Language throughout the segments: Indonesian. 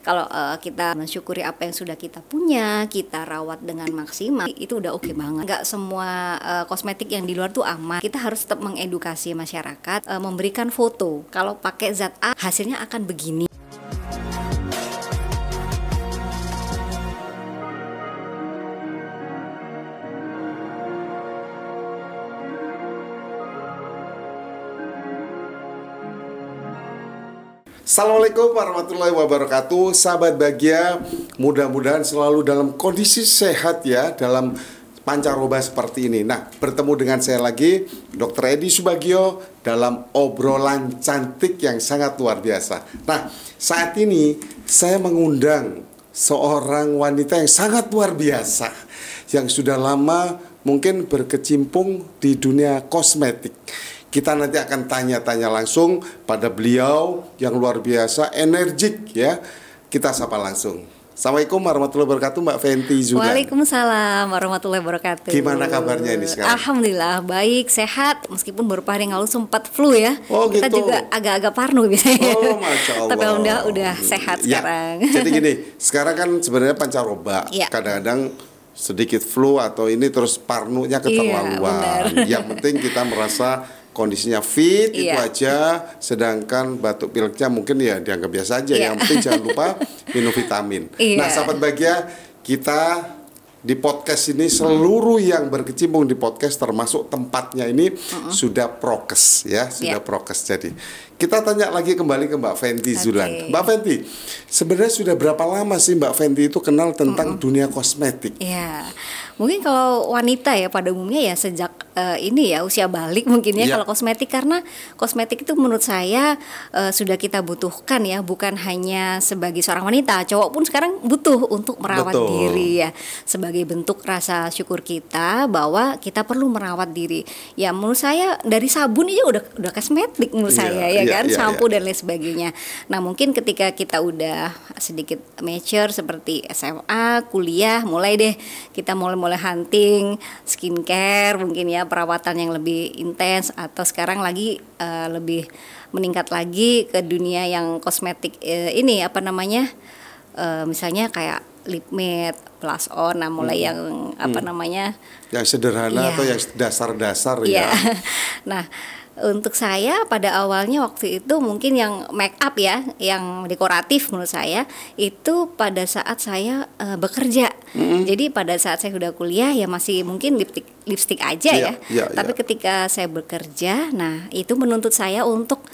Kalau kita mensyukuri apa yang sudah kita punya, kita rawat dengan maksimal, itu udah oke banget. Nggak semua kosmetik yang di luar tuh aman. Kita harus tetap mengedukasi masyarakat, memberikan foto. Kalau pakai zat A, hasilnya akan begini. Assalamualaikum warahmatullahi wabarakatuh. Sahabat bahagia, mudah-mudahan selalu dalam kondisi sehat ya, dalam pancaroba seperti ini. Nah, bertemu dengan saya lagi, Dr. Edi Subagio, dalam obrolan cantik yang sangat luar biasa. Nah, saat ini saya mengundang seorang wanita yang sangat luar biasa, yang sudah lama mungkin berkecimpung di dunia kosmetik. Kita nanti akan tanya-tanya langsung pada beliau yang luar biasa, energik ya. Kita sapa langsung. Assalamualaikum warahmatullahi wabarakatuh, Mbak Fenty Zudan. Waalaikumsalam warahmatullahi wabarakatuh. Gimana kabarnya ini sekarang? Alhamdulillah baik, sehat. Meskipun beberapa hari yang lalu sempat flu ya. Oh, kita gitu. juga agak-agak parno biasanya. Oh, Masya Allah. Tapi udah sehat ya, sekarang. Jadi gini, sekarang kan sebenarnya pancaroba. Ya. Kadang-kadang sedikit flu atau ini terus parnonya keterlaluan. Yang penting kita merasa kondisinya fit, itu aja. Sedangkan batuk pileknya mungkin ya dianggap biasa aja. Yang penting jangan lupa minum vitamin. Nah, sahabat bahagia, kita di podcast ini seluruh yang berkecimpung di podcast termasuk tempatnya ini sudah prokes ya, sudah prokes. Jadi kita tanya lagi kembali ke Mbak Fenty Zudan. Mbak Fenty, sebenarnya sudah berapa lama sih Mbak Fenty itu kenal tentang dunia kosmetik? Ya, mungkin kalau wanita ya pada umumnya ya sejak ini ya usia balik mungkin ya kalau kosmetik, karena kosmetik itu menurut saya sudah kita butuhkan ya, bukan hanya sebagai seorang wanita, cowok pun sekarang butuh untuk merawat diri ya, sebagai bentuk rasa syukur kita bahwa kita perlu merawat diri. Ya menurut saya dari sabun aja udah kosmetik menurut saya ya kan, shampoo dan lain sebagainya. Nah mungkin ketika kita udah sedikit mature seperti SMA, kuliah, mulai deh kita mulai hunting skincare mungkin ya, perawatan yang lebih intens, atau sekarang lagi lebih meningkat lagi ke dunia yang kosmetik ini apa namanya, misalnya kayak lip matte, blush on, nah mulai yang apa namanya yang sederhana atau yang dasar-dasar ya. Nah untuk saya pada awalnya waktu itu mungkin yang make up ya, yang dekoratif menurut saya itu pada saat saya bekerja. Jadi pada saat saya sudah kuliah ya masih mungkin lipstick aja Tapi ketika saya bekerja, nah itu menuntut saya untuk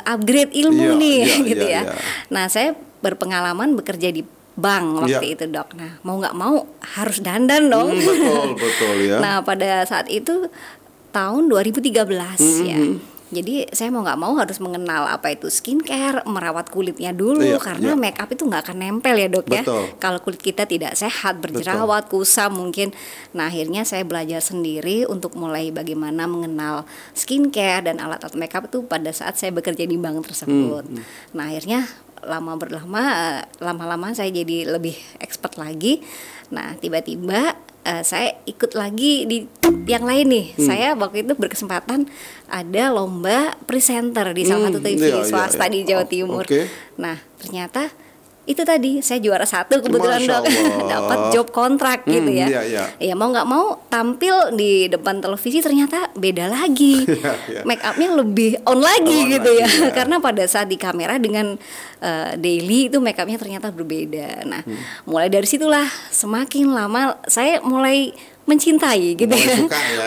upgrade ilmu gitu ya. Nah saya berpengalaman bekerja di bank waktu itu dok. Nah mau nggak mau harus dandan dong. Betul ya. Nah pada saat itu tahun 2013 ya. Jadi saya mau nggak mau harus mengenal apa itu skincare, merawat kulitnya dulu karena make up itu nggak akan nempel ya dok ya. Kalau kulit kita tidak sehat, berjerawat, kusam mungkin. Nah akhirnya saya belajar sendiri untuk mulai bagaimana mengenal skincare dan alat-alat make up itu pada saat saya bekerja di bank tersebut. Nah akhirnya lama-lama saya jadi lebih expert lagi. Nah tiba-tiba saya ikut lagi di yang lain nih. Saya waktu itu berkesempatan ada lomba presenter di salah satu TV swasta di Jawa Timur. Nah ternyata itu tadi saya juara 1 kebetulan dok, dapat job kontrak gitu ya. Ya mau nggak mau tampil di depan televisi ternyata beda lagi, make upnya lebih on lagi gitu ya. Karena pada saat di kamera dengan daily itu make upnya ternyata berbeda. Nah mulai dari situlah semakin lama saya mulai mencintai gitu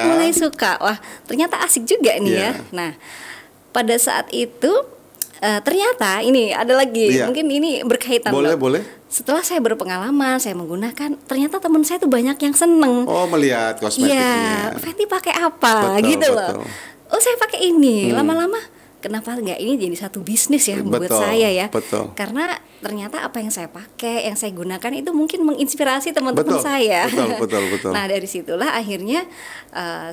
mulai suka. Wah ternyata asik juga nih ya. Nah pada saat itu ternyata ini ada lagi, mungkin ini berkaitan. Boleh. Setelah saya berpengalaman, saya menggunakan, ternyata teman saya tuh banyak yang seneng. Oh melihat kosmetiknya. Iya, Fenty pakai apa gitu loh. Oh saya pakai ini. Lama-lama kenapa nggak ini jadi satu bisnis ya buat saya ya. Karena ternyata apa yang saya pakai, yang saya gunakan itu mungkin menginspirasi teman-teman saya. Betul. Nah dari situlah akhirnya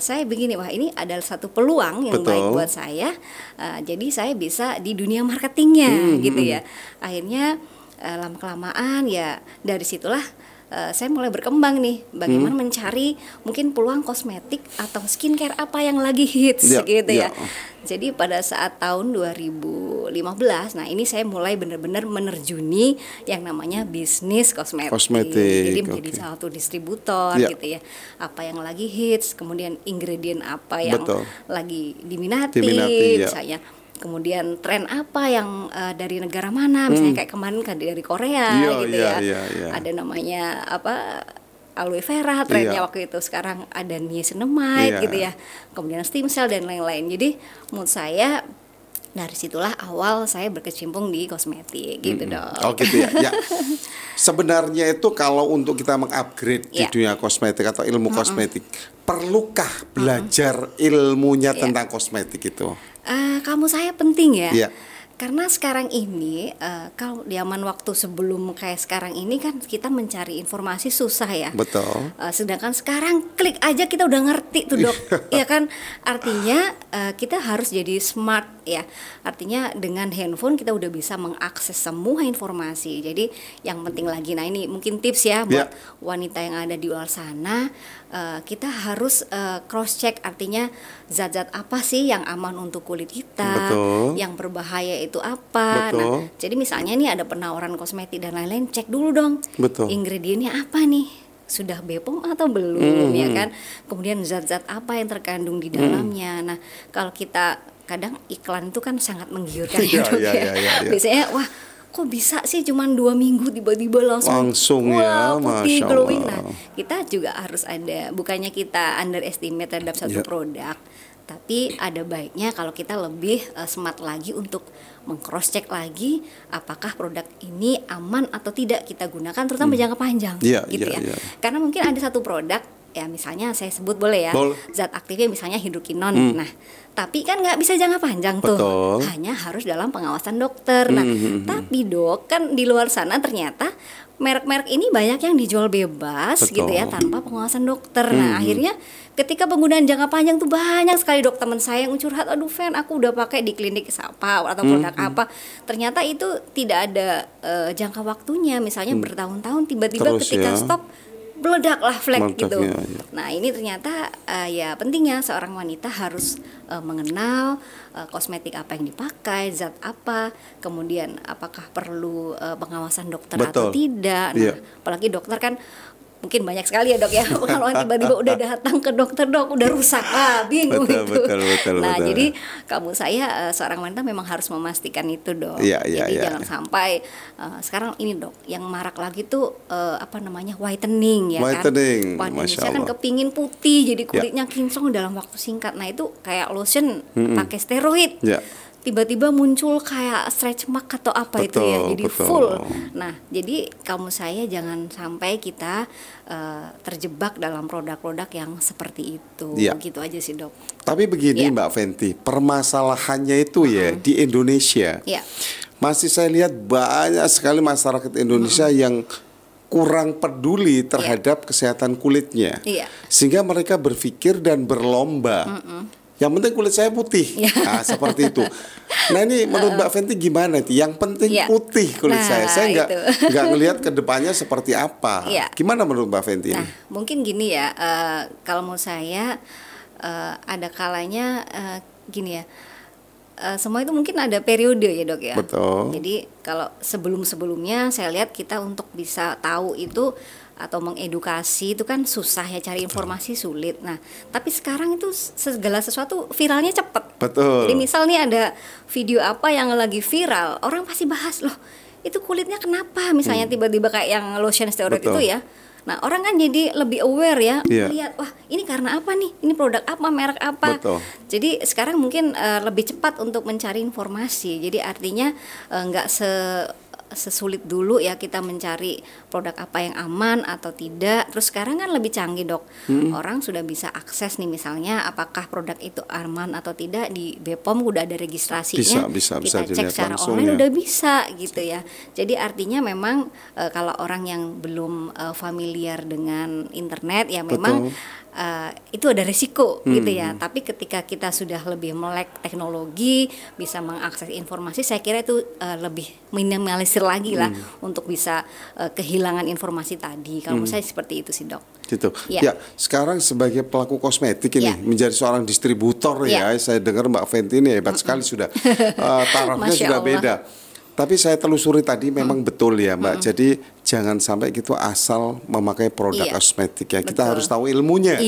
saya begini, wah ini adalah satu peluang yang baik buat saya. Jadi saya bisa di dunia marketingnya gitu ya. Akhirnya lama-kelamaan ya dari situlah saya mulai berkembang nih, bagaimana mencari mungkin peluang kosmetik atau skincare apa yang lagi hits gitu ya. Jadi pada saat tahun 2015, nah ini saya mulai benar-benar menerjuni yang namanya bisnis kosmetik. Jadi menjadi salah satu distributor gitu ya. Apa yang lagi hits, kemudian ingredient apa yang lagi diminati misalnya. Kemudian tren apa yang dari negara mana, misalnya kayak kemarin kan dari Korea gitu ya. Ada namanya apa, aloe vera trennya waktu itu, sekarang ada niacinamide gitu ya. Kemudian stem cell dan lain-lain. Jadi menurut saya dari situlah awal saya berkecimpung di kosmetik gitu dong. Oh gitu ya. Sebenarnya itu kalau untuk kita mengupgrade di dunia kosmetik atau ilmu kosmetik, perlukah belajar ilmunya tentang kosmetik itu? Kamu saya penting ya. Karena sekarang ini kalau zaman waktu sebelum kayak sekarang ini kan kita mencari informasi susah ya. Betul. Sedangkan sekarang klik aja kita udah ngerti tuh dok. Ya kan, artinya kita harus jadi smart ya. Artinya dengan handphone kita udah bisa mengakses semua informasi. Jadi yang penting lagi, nah ini mungkin tips ya buat wanita yang ada di luar sana. Kita harus cross check, artinya zat-zat apa sih yang aman untuk kulit kita, yang berbahaya itu apa. Nah, jadi misalnya nih ada penawaran kosmetik dan lain-lain, cek dulu dong ingredientnya apa nih, sudah BPOM atau belum ya kan. Kemudian zat-zat apa yang terkandung di dalamnya. Nah, kalau kita kadang iklan itu kan sangat menggiurkan ya dok ya. Biasanya wah kok bisa sih cuman 2 minggu tiba-tiba langsung ya, putih glowing. Nah, kita juga harus ada, bukannya kita underestimate terhadap satu produk, tapi ada baiknya kalau kita lebih smart lagi untuk meng-cross check lagi apakah produk ini aman atau tidak kita gunakan, terutama jangka panjang gitu ya. Karena mungkin ada satu produk ya, misalnya saya sebut boleh ya, zat aktifnya misalnya hidrokinon. Nah, tapi kan nggak bisa jangka panjang tuh, hanya harus dalam pengawasan dokter. Nah, tapi dok kan di luar sana ternyata merek-merek ini banyak yang dijual bebas gitu ya tanpa pengawasan dokter. Nah, akhirnya ketika penggunaan jangka panjang tuh banyak sekali dok teman saya yang curhat, aduh Fen aku udah pakai di klinik apa atau produk apa, ternyata itu tidak ada jangka waktunya, misalnya bertahun-tahun, tiba-tiba ketika stop meledak lah flek gitu. Nah ini ternyata ya pentingnya seorang wanita harus mengenal kosmetik apa yang dipakai, zat apa, kemudian apakah perlu pengawasan dokter atau tidak. Nah, apalagi dokter kan mungkin banyak sekali ya dok ya. Kalau tiba-tiba udah datang ke dokter, dok udah rusak bingung betul. Nah jadi kamu saya seorang wanita memang harus memastikan itu dok. Jadi jangan sampai sekarang ini dok yang marak lagi tuh apa namanya whitening ya kan. Saya kan kepingin putih jadi kulitnya kinclong dalam waktu singkat. Nah itu kayak lotion pakai steroid. Tiba-tiba muncul kayak stretch mark atau apa itu ya, jadi full. Nah, jadi kamu saya jangan sampai kita terjebak dalam produk-produk yang seperti itu. Gitu aja sih dok. Tapi begini Mbak Fenty, permasalahannya itu ya di Indonesia. Masih saya lihat banyak sekali masyarakat Indonesia yang kurang peduli terhadap kesehatan kulitnya, sehingga mereka berpikir dan berlomba. Yang penting kulit saya putih, seperti itu. Nah ini menurut Mbak Fenty gimana itu? Yang penting putih kulit saya nggak ngelihat ke depannya seperti apa. Gimana menurut Mbak Fenty? Nah mungkin gini ya, kalau menurut saya ada kalanya gini ya. Semua itu mungkin ada periode ya dok ya. Jadi kalau sebelum-sebelumnya saya lihat kita untuk bisa tahu itu atau mengedukasi itu kan susah ya, cari informasi sulit. Nah, tapi sekarang itu segala sesuatu viralnya cepat. Jadi misal nih ada video apa yang lagi viral, orang pasti bahas loh. Itu kulitnya kenapa? Misalnya tiba-tiba kayak yang lotion steroid itu ya. Nah, orang kan jadi lebih aware ya, lihat wah ini karena apa nih? Ini produk apa, merek apa? Jadi sekarang mungkin lebih cepat untuk mencari informasi. Jadi artinya nggak sesulit dulu ya kita mencari produk apa yang aman atau tidak. Terus sekarang kan lebih canggih dok, orang sudah bisa akses nih misalnya apakah produk itu aman atau tidak di BPOM udah ada registrasinya, kita cek secara online udah bisa gitu ya. Jadi artinya memang kalau orang yang belum familiar dengan internet ya memang itu ada risiko gitu ya. Tapi ketika kita sudah lebih melek teknologi, bisa mengakses informasi, saya kira itu lebih minimalisir lagi lah untuk bisa kehilangan informasi tadi. Kalau menurut saya seperti itu sih, Dok. Gitu. Ya, sekarang sebagai pelaku kosmetik ini menjadi seorang distributor ya, saya dengar Mbak Fenty ini hebat sekali sudah. Tarafnya sudah beda. Tapi saya telusuri tadi memang betul ya Mbak. Jadi jangan sampai gitu asal memakai produk kosmetik ya. Kita harus tahu ilmunya.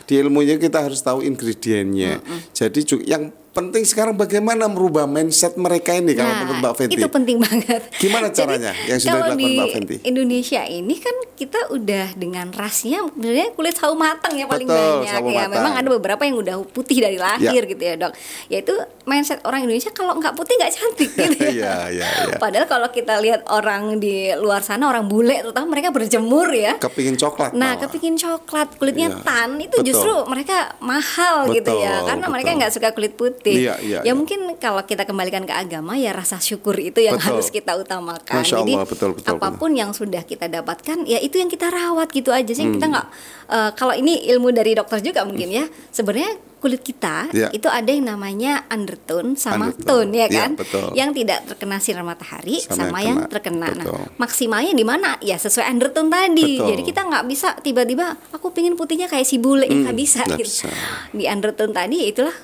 Di ilmunya kita harus tahu ingredientnya. Jadi yang penting sekarang bagaimana merubah mindset mereka ini kalau menurut Mbak Fenty. Itu penting banget. Gimana caranya yang sudah dilakukan Mbak Fenty? Indonesia ini kan kita udah dengan rasnya sebenarnya kulit sawo matang ya paling banyak ya. Memang ada beberapa yang udah putih dari lahir gitu ya, Dok. Yaitu mindset orang Indonesia kalau nggak putih nggak cantik gitu ya. Padahal kalau kita lihat orang di luar sana, orang bule terutama, mereka berjemur ya. Kepingin coklat. Nah, kepingin coklat, kulitnya tan, itu justru mereka mahal gitu ya. Karena mereka nggak suka kulit putih. Ya mungkin kalau kita kembalikan ke agama ya rasa syukur itu yang harus kita utamakan. Masya Allah, jadi apapun yang sudah kita dapatkan ya itu yang kita rawat gitu aja sih. Kita nggak kalau ini ilmu dari dokter juga mungkin ya, sebenarnya kulit kita itu ada yang namanya undertone sama tone ya kan, yang tidak terkena sinar matahari sama yang terkena. Nah, maksimalnya di mana ya sesuai undertone tadi. Jadi kita nggak bisa tiba-tiba aku pingin putihnya kayak si bule, nggak bisa gitu. Di undertone tadi itulah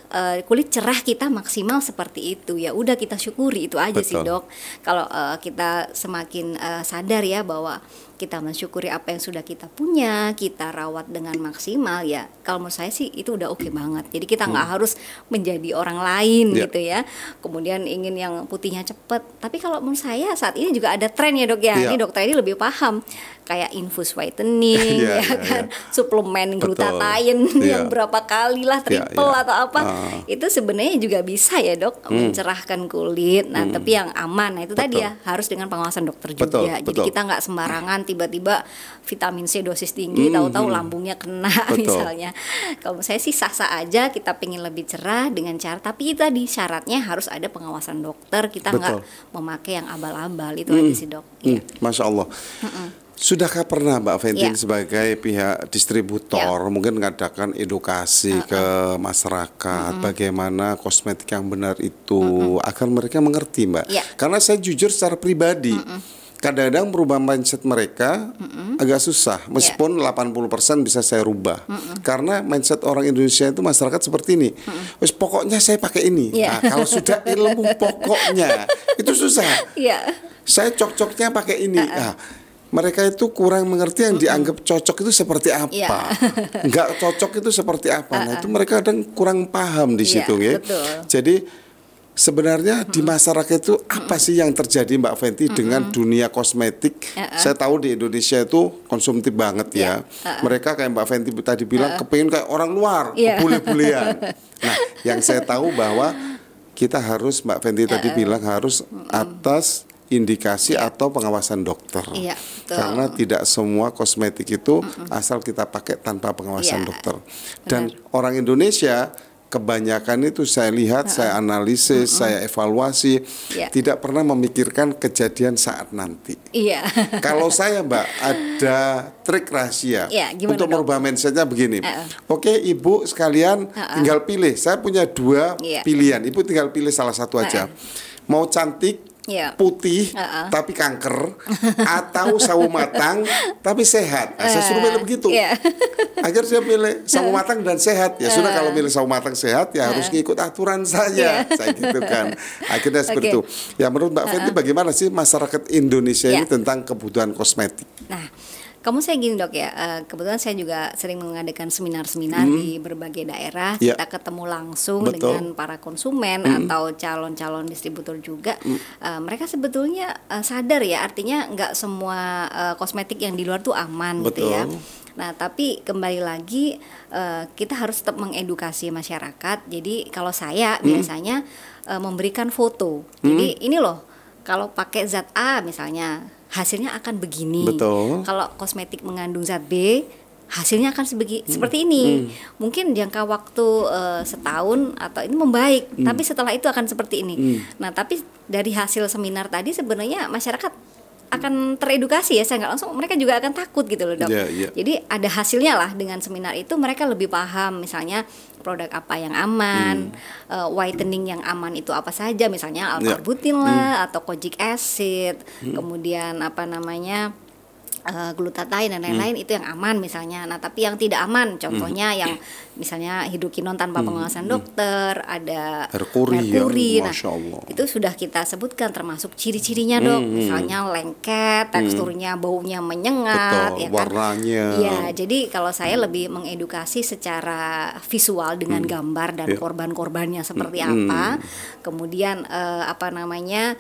kulit cerah kita maksimal seperti itu. Ya udah kita syukuri itu aja sih, Dok. Kalau kita semakin sadar ya bahwa kita mensyukuri apa yang sudah kita punya, kita rawat dengan maksimal ya. Kalau menurut saya sih itu udah oke banget. Jadi kita nggak harus menjadi orang lain gitu ya. Kemudian ingin yang putihnya cepet. Tapi kalau menurut saya saat ini juga ada tren ya, Dok ya. Ini dokter ini lebih paham kayak infus whitening kan, suplemen glutathione yang berapa kali lah triple atau apa. Itu sebenarnya juga bisa ya, Dok, mencerahkan kulit. Nah, tapi yang aman. Nah, itu tadi ya harus dengan pengawasan dokter juga. Jadi kita nggak sembarangan tiba-tiba vitamin C dosis tinggi, tahu-tahu lambungnya kena misalnya. Kalau saya sih sah-sah aja, kita pengen lebih cerah dengan cara, tapi itu tadi syaratnya harus ada pengawasan dokter. Kita nggak memakai yang abal-abal itu aja sih, Dok. Masya Allah. Sudahkah pernah Mbak Fenty sebagai pihak distributor mungkin mengadakan edukasi ke masyarakat bagaimana kosmetik yang benar itu agar mereka mengerti, Mbak? Karena saya jujur secara pribadi kadang-kadang merubah mindset mereka agak susah, meskipun 80% bisa saya rubah. Karena mindset orang Indonesia itu masyarakat seperti ini. Wes pokoknya saya pakai ini. Nah, kalau sudah ilmu pokoknya itu susah. Saya cocoknya pakai ini. Nah, mereka itu kurang mengerti yang dianggap cocok itu seperti apa. Enggak cocok itu seperti apa. Nah, itu mereka kadang kurang paham di situ ya. Jadi sebenarnya di masyarakat itu apa sih yang terjadi Mbak Fenty dengan dunia kosmetik? Saya tahu di Indonesia itu konsumtif banget ya. Mereka kayak Mbak Fenty tadi bilang kepingin kayak orang luar, bule-bulean. Nah, yang saya tahu bahwa kita harus, Mbak Fenty tadi bilang harus atas indikasi atau pengawasan dokter. Karena tidak semua kosmetik itu asal kita pakai tanpa pengawasan dokter. Dan orang Indonesia kebanyakan itu saya lihat, saya analisis, saya evaluasi, tidak pernah memikirkan kejadian saat nanti. Kalau saya, Mbak, ada trik rahasia untuk merubah mindsetnya begini. Oke, Ibu sekalian tinggal pilih. Saya punya 2 pilihan. Ibu tinggal pilih salah satu aja. Mau cantik, putih tapi kanker, atau sawo matang tapi sehat. Nah, saya suruh pilih begitu. Akhirnya dia pilih sawo matang dan sehat. Ya sudah, kalau pilih sawo matang sehat ya harus ngikut aturan saya. Saya gitu kan. Akhirnya seperti itu. Ya, menurut Mbak Fenty bagaimana sih masyarakat Indonesia ini tentang kebutuhan kosmetik? Nah, kamu saya gini, Dok ya, kebetulan saya juga sering mengadakan seminar-seminar di berbagai daerah. Kita ketemu langsung dengan para konsumen atau calon-calon distributor juga. Mereka sebetulnya sadar ya, artinya nggak semua kosmetik yang di luar tuh aman gitu ya. Nah, tapi kembali lagi kita harus tetap mengedukasi masyarakat. Jadi kalau saya biasanya memberikan foto. Jadi ini loh, kalau pakai zat A misalnya hasilnya akan begini. Kalau kosmetik mengandung zat B, hasilnya akan seperti ini. Mungkin jangka waktu setahun atau ini membaik, tapi setelah itu akan seperti ini. Nah, tapi dari hasil seminar tadi sebenarnya masyarakat akan teredukasi ya, saya nggak langsung, mereka juga akan takut gitu loh dok. Jadi ada hasilnya lah dengan seminar itu, mereka lebih paham misalnya produk apa yang aman, whitening yang aman itu apa saja, misalnya L-carbutin lah atau kojic acid, kemudian apa namanya glutathione dan lain-lain itu yang aman misalnya. Nah tapi yang tidak aman contohnya yang misalnya hidrokinon tanpa pengawasan dokter, ada merkuri. Nah itu sudah kita sebutkan termasuk ciri-cirinya dok, misalnya lengket, teksturnya, baunya menyengat, ya kan? Warnanya. Ya jadi kalau saya lebih mengedukasi secara visual dengan gambar dan korban-korbannya seperti apa, kemudian apa namanya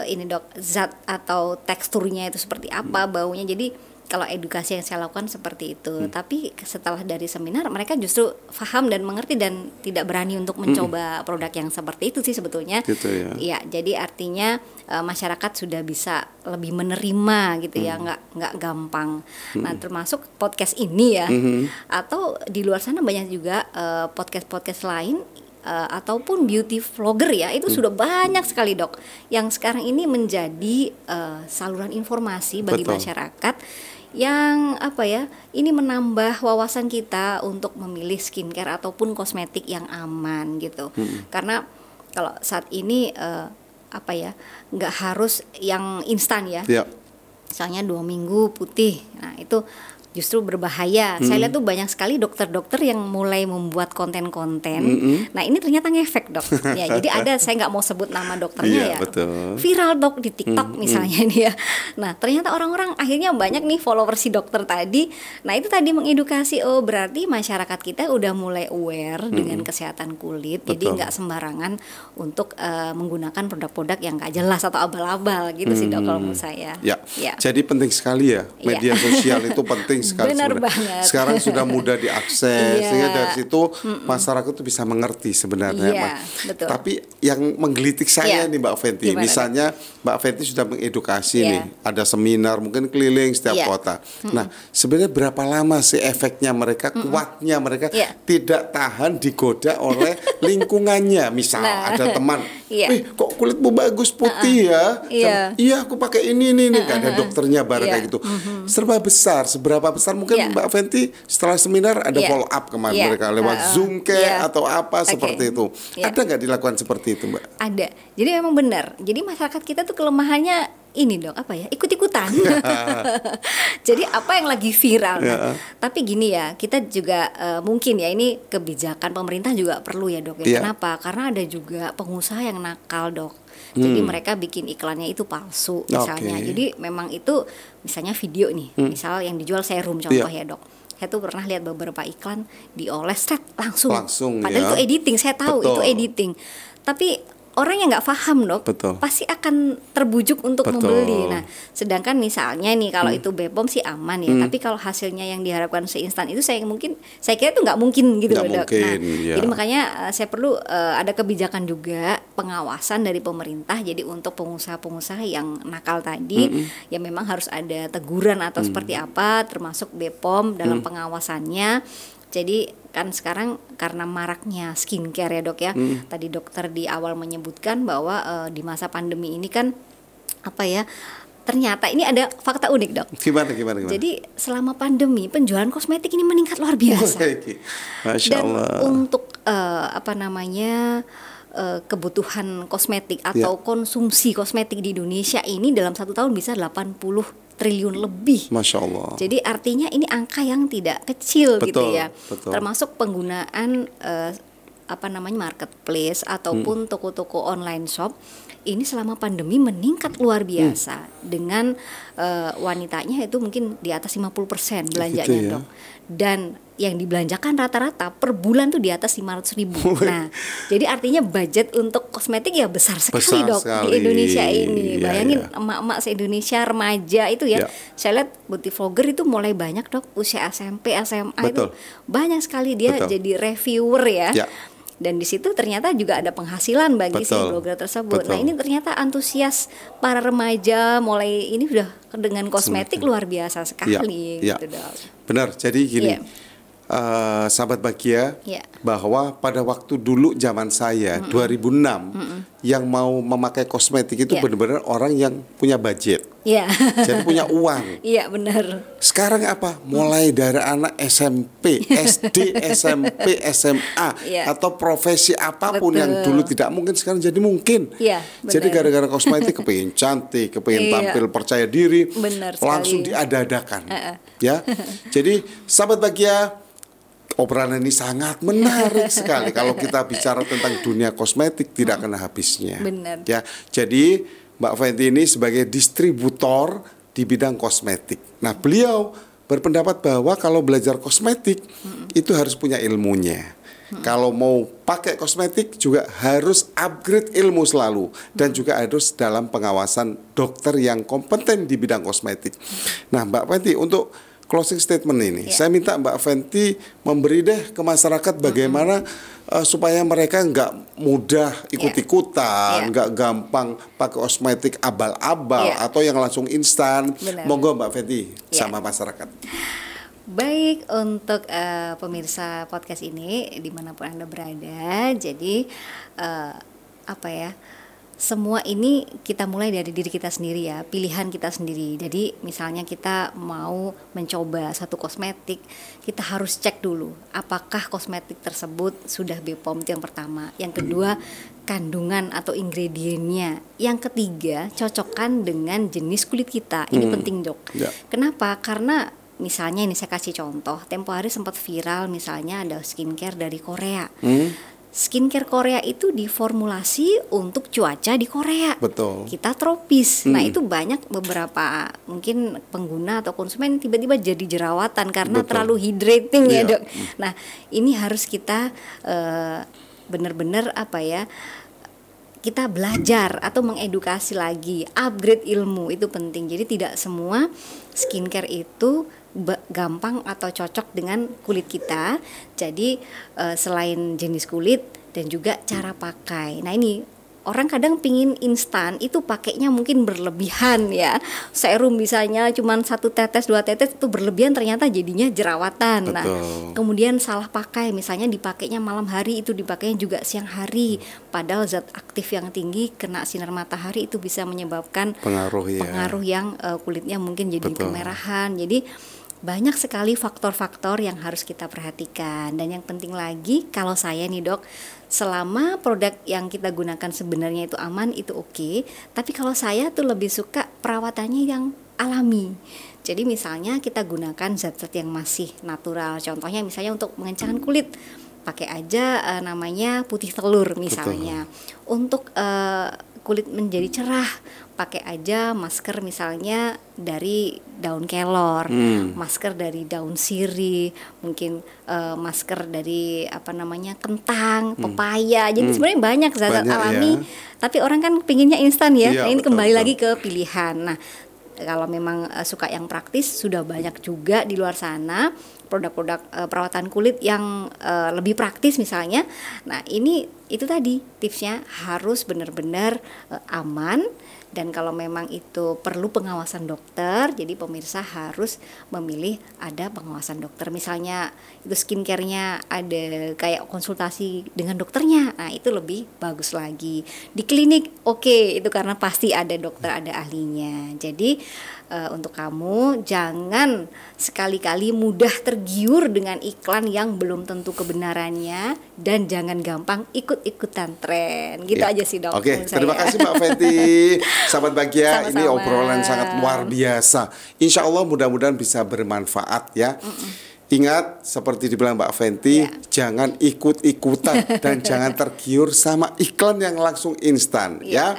ini dok, zat atau teksturnya itu seperti apa, baunya. Jadi kalau edukasi yang saya lakukan seperti itu. Tapi setelah dari seminar mereka justru paham dan mengerti dan tidak berani untuk mencoba produk yang seperti itu sih sebetulnya. Gitu ya. Ya, jadi artinya masyarakat sudah bisa lebih menerima gitu ya, nggak gampang. Nah, termasuk podcast ini ya. Atau di luar sana banyak juga podcast-podcast lain ataupun beauty vlogger ya, itu sudah banyak sekali dok yang sekarang ini menjadi saluran informasi bagi masyarakat yang apa ya, ini menambah wawasan kita untuk memilih skincare ataupun kosmetik yang aman gitu. Karena kalau saat ini apa ya, nggak harus yang instan ya. Misalnya 2 minggu putih, nah itu justru berbahaya. Saya lihat tuh banyak sekali dokter-dokter yang mulai membuat konten-konten. Nah ini ternyata ngefek dok. Ya jadi ada, saya nggak mau sebut nama dokternya ya. Viral dok di TikTok misalnya nih ya. Nah ternyata orang-orang akhirnya banyak nih follower si dokter tadi. Nah itu tadi mengedukasi, oh berarti masyarakat kita udah mulai aware dengan kesehatan kulit. Jadi nggak sembarangan untuk menggunakan produk-produk yang nggak jelas atau abal-abal gitu sih dok kalau menurut saya. Ya. Jadi penting sekali ya media sosial itu penting sekali. Benar banget. Sekarang sudah mudah diakses, sehingga dari situ masyarakat itu bisa mengerti sebenarnya. Betul. Tapi yang menggelitik saya nih Mbak Fenty, misalnya Mbak Fenty sudah mengedukasi nih, ada seminar mungkin keliling setiap kota. Nah sebenarnya berapa lama sih efeknya mereka, kuatnya mereka tidak tahan digoda oleh lingkungannya. Misal ada teman, kok kulitmu bagus putih ya? Iya aku pakai ini gak ada dokternya bareng kayak gitu. Seberapa besar mungkin Mbak Fenty setelah seminar ada follow up kemarin mereka lewat Zoom atau apa seperti itu. Ada nggak dilakukan seperti itu Mbak? Ada. Jadi memang benar. Jadi masyarakat kita tuh kelemahannya ini dok, apa ya, ikut-ikutan. Jadi apa yang lagi viral. Tapi gini ya, kita juga mungkin ya ini kebijakan pemerintah juga perlu ya dok ya. Kenapa? Karena ada juga pengusaha yang nakal dok. Jadi mereka bikin iklannya itu palsu misalnya. Jadi memang itu misalnya video nih, misal yang dijual serum contoh ya dok. Saya tuh pernah lihat beberapa iklan dioles langsung. Padahal itu editing, saya tahu itu editing. Tapi orang yang nggak paham dok, pasti akan terbujuk untuk membeli. Nah, sedangkan misalnya nih kalau itu BPOM sih aman ya, tapi kalau hasilnya yang diharapkan seinstan itu saya kira itu nggak mungkin gitu loh dok. Nah, jadi makanya saya perlu ada kebijakan juga pengawasan dari pemerintah. Jadi untuk pengusaha-pengusaha yang nakal tadi, ya memang harus ada teguran atau seperti apa, termasuk BPOM dalam pengawasannya. Jadi kan sekarang karena maraknya skincare ya dok ya, tadi dokter di awal menyebutkan bahwa di masa pandemi ini kan apa ya, ternyata ini ada fakta unik dok. Gimana? Jadi selama pandemi penjualan kosmetik ini meningkat luar biasa. Masya Allah. Dan untuk apa namanya kebutuhan kosmetik atau konsumsi kosmetik di Indonesia ini dalam 1 tahun bisa 80 triliun lebih. Masya Allah. Jadi artinya ini angka yang tidak kecil gitu ya. Termasuk penggunaan apa namanya marketplace ataupun toko-toko online shop ini selama pandemi meningkat luar biasa. Dengan wanitanya itu mungkin di atas 50% belanjanya gitu ya, dok. Dan yang dibelanjakan rata-rata per bulan tuh di atas 500.000. Nah, jadi artinya budget untuk kosmetik ya besar sekali dok di Indonesia ini. Bayangin emak-emak se-Indonesia remaja itu ya. Saya lihat beauty vlogger itu mulai banyak dok, usia SMP, SMA itu banyak sekali dia jadi reviewer ya. Dan di situ ternyata juga ada penghasilan bagi si blogger tersebut. Nah ini ternyata antusias para remaja mulai ini udah dengan kosmetik luar biasa sekali. Gitu dok. Benar. Jadi gini. sahabat bahagia, Ya. bahwa pada waktu dulu zaman saya 2006 yang mau memakai kosmetik itu Ya. benar-benar orang yang punya budget, Iya. jadi punya uang. Iya, benar. Sekarang apa? Mulai dari anak SMP, SD, SMP, SMA, Iya. atau profesi apapun Betul. yang dulu tidak mungkin sekarang jadi mungkin. Iya, Jadi benar. gara-gara kosmetik kepingin cantik, kepingin Iya. tampil percaya diri, Benar sekali. langsung diada-adakan. Ya. Jadi sahabat bahagia, obrolan ini sangat menarik sekali. Kalau kita bicara tentang dunia kosmetik tidak kena habisnya. Benar. Ya, jadi Mbak Fenty ini sebagai distributor di bidang kosmetik. Nah, beliau berpendapat bahwa kalau belajar kosmetik itu harus punya ilmunya. Kalau mau pakai kosmetik juga harus upgrade ilmu selalu dan juga harus dalam pengawasan dokter yang kompeten di bidang kosmetik. Nah, Mbak Fenty, untuk closing statement ini, saya minta Mbak Fenty memberi deh ke masyarakat bagaimana supaya mereka nggak mudah ikut-ikutan, nggak gampang pakai kosmetik abal-abal atau yang langsung instan. Benar. Monggo Mbak Fenty sama masyarakat. Baik, untuk pemirsa podcast ini dimanapun Anda berada, jadi apa ya, semua ini kita mulai dari diri kita sendiri ya, pilihan kita sendiri. Jadi misalnya kita mau mencoba satu kosmetik, kita harus cek dulu apakah kosmetik tersebut sudah BPOM, itu yang pertama. Yang kedua, kandungan atau ingredientnya. Yang ketiga, cocokkan dengan jenis kulit kita. Ini penting, Dok. Ya. Kenapa? Karena misalnya ini saya kasih contoh, tempo hari sempat viral misalnya ada skincare dari Korea. Skincare Korea itu diformulasi untuk cuaca di Korea. Betul. Kita tropis. Nah, itu banyak beberapa mungkin pengguna atau konsumen tiba-tiba jadi jerawatan karena Betul. terlalu hydrating ya, Iya. Dok. Nah, ini harus kita benar-benar apa ya? Kita belajar atau mengedukasi lagi, upgrade ilmu itu penting. Jadi tidak semua skincare itu gampang atau cocok dengan kulit kita. Jadi selain jenis kulit dan juga cara pakai. Nah, ini orang kadang pingin instan itu pakainya mungkin berlebihan ya. Serum misalnya cuma 1 tetes 2 tetes itu berlebihan, ternyata jadinya jerawatan. Nah, Betul. kemudian salah pakai, misalnya dipakainya malam hari, itu dipakainya juga siang hari. Padahal zat aktif yang tinggi kena sinar matahari itu bisa menyebabkan Pengaruh yang kulitnya mungkin jadi Betul. kemerahan. Jadi banyak sekali faktor-faktor yang harus kita perhatikan. Dan yang penting lagi, kalau saya nih, Dok, selama produk yang kita gunakan sebenarnya itu aman, itu oke. Tapi kalau saya tuh lebih suka perawatannya yang alami. Jadi misalnya kita gunakan zat-zat yang masih natural. Contohnya misalnya untuk mengencangkan kulit, pakai aja namanya putih telur misalnya. Untuk kulit menjadi cerah, pakai aja masker misalnya dari daun kelor, masker dari daun sirih, mungkin masker dari kentang, pepaya. Jadi sebenarnya banyak zat-zat alami, tapi orang kan pinginnya instan ya. Iya, Nah, ini betul, kembali betul. lagi ke pilihan. Nah, kalau memang suka yang praktis, sudah banyak juga di luar sana produk-produk perawatan kulit yang lebih praktis misalnya. Nah, itu tadi tipsnya harus benar-benar aman. Dan kalau memang itu perlu pengawasan dokter, jadi pemirsa harus memilih ada pengawasan dokter. Misalnya itu skincare-nya ada kayak konsultasi dengan dokternya, nah itu lebih bagus lagi. Di klinik oke, itu karena pasti ada dokter, ada ahlinya. Jadi untuk kamu jangan sekali-kali mudah tergiur dengan iklan yang belum tentu kebenarannya, dan jangan gampang ikut-ikutan tren. Gitu aja sih, Dok. Oke, terima kasih Mbak Fenty. Sahabat bahagia, Sama-sama. ini obrolan sangat luar biasa. Insya Allah mudah-mudahan bisa bermanfaat ya. Ingat, seperti dibilang Mbak Fenty, jangan ikut-ikutan dan jangan tergiur sama iklan yang langsung instan ya.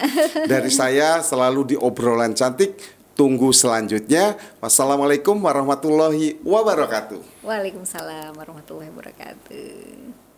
Dari saya selalu di obrolan cantik. Tunggu selanjutnya. Wassalamualaikum warahmatullahi wabarakatuh. Waalaikumsalam warahmatullahi wabarakatuh.